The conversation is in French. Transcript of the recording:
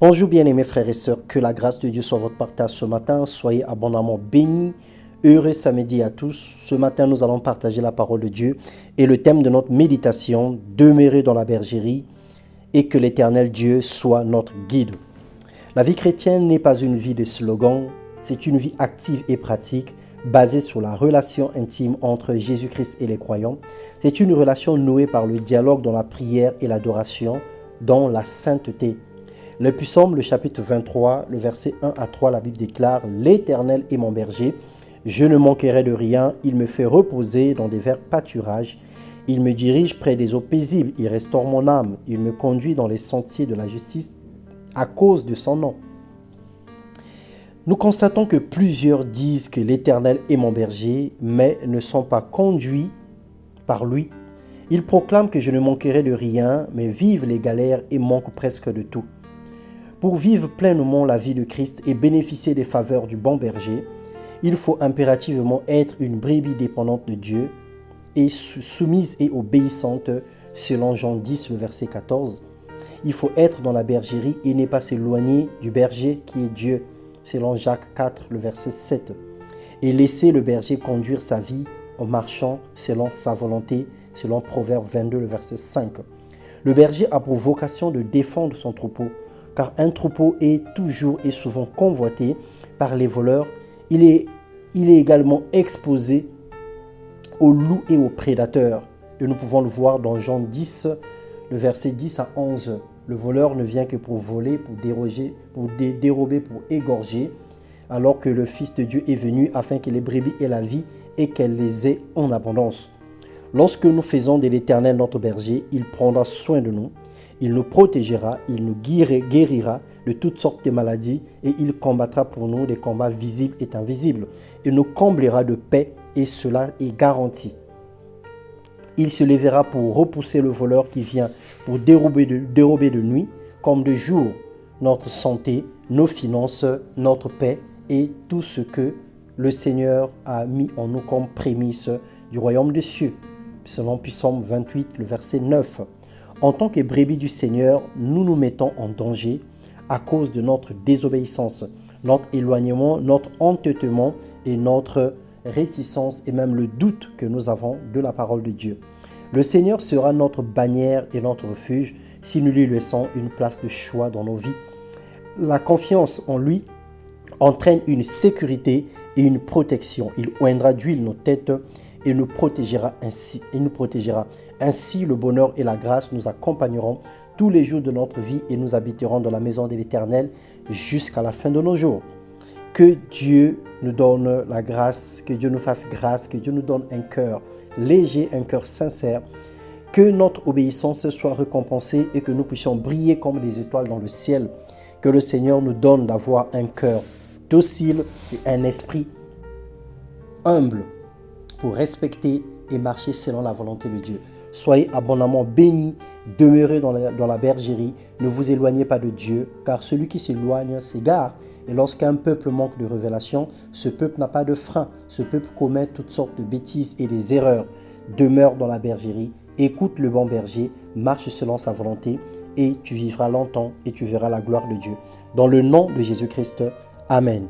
Bonjour bien-aimés frères et sœurs, que la grâce de Dieu soit votre partage ce matin. Soyez abondamment bénis. Heureux samedi à tous. Ce matin, nous allons partager la parole de Dieu et le thème de notre méditation, demeurer dans la bergerie et que l'Éternel Dieu soit notre guide. La vie chrétienne n'est pas une vie de slogan, c'est une vie active et pratique basée sur la relation intime entre Jésus-Christ et les croyants. C'est une relation nouée par le dialogue dans la prière et l'adoration, dans la sainteté. Le Psaume, le chapitre 23, le verset 1 à 3, la Bible déclare « L'Éternel est mon berger, je ne manquerai de rien, il me fait reposer dans des verts pâturages, il me dirige près des eaux paisibles, il restaure mon âme, il me conduit dans les sentiers de la justice à cause de son nom. » Nous constatons que plusieurs disent que l'Éternel est mon berger, mais ne sont pas conduits par lui. Ils proclament que je ne manquerai de rien, mais vivent les galères et manquent presque de tout. Pour vivre pleinement la vie de Christ et bénéficier des faveurs du bon berger, il faut impérativement être une brebis dépendante de Dieu et soumise et obéissante selon Jean 10, le verset 14. Il faut être dans la bergerie et ne pas s'éloigner du berger qui est Dieu, selon Jacques 4, le verset 7. Et laisser le berger conduire sa vie en marchant selon sa volonté, selon Proverbe 22, le verset 5. Le berger a pour vocation de défendre son troupeau, car un troupeau est toujours et souvent convoité par les voleurs. Il est également exposé aux loups et aux prédateurs. Et nous pouvons le voir dans Jean 10, le verset 10 à 11. Le voleur ne vient que pour voler, pour dérober, pour égorger, alors que le Fils de Dieu est venu afin que les brebis aient la vie et qu'elles les aient en abondance. Lorsque nous faisons de l'Éternel notre berger, il prendra soin de nous. Il nous protégera, il nous guérira de toutes sortes de maladies et il combattra pour nous des combats visibles et invisibles. Il nous comblera de paix et cela est garanti. Il se lèvera pour repousser le voleur qui vient pour dérober de nuit comme de jour notre santé, nos finances, notre paix et tout ce que le Seigneur a mis en nous comme prémisse du royaume des cieux. Selon Psaume 28, le verset 9. En tant que brebis du Seigneur, nous nous mettons en danger à cause de notre désobéissance, notre éloignement, notre entêtement et notre réticence et même le doute que nous avons de la parole de Dieu. Le Seigneur sera notre bannière et notre refuge si nous lui laissons une place de choix dans nos vies. La confiance en lui entraîne une sécurité et une protection. Il oindra d'huile nos têtes et nous protégera ainsi. Ainsi, le bonheur et la grâce nous accompagneront tous les jours de notre vie et nous habiterons dans la maison de l'Éternel jusqu'à la fin de nos jours. Que Dieu nous donne la grâce, que Dieu nous fasse grâce, que Dieu nous donne un cœur léger, un cœur sincère, que notre obéissance soit récompensée et que nous puissions briller comme des étoiles dans le ciel. Que le Seigneur nous donne d'avoir un cœur docile et un esprit humble pour respecter et marcher selon la volonté de Dieu. Soyez abondamment bénis, demeurez dans la bergerie, ne vous éloignez pas de Dieu, car celui qui s'éloigne s'égare. Et lorsqu'un peuple manque de révélation, ce peuple n'a pas de frein, ce peuple commet toutes sortes de bêtises et des erreurs. Demeure dans la bergerie, écoute le bon berger, marche selon sa volonté, et tu vivras longtemps et tu verras la gloire de Dieu. Dans le nom de Jésus-Christ, Amen.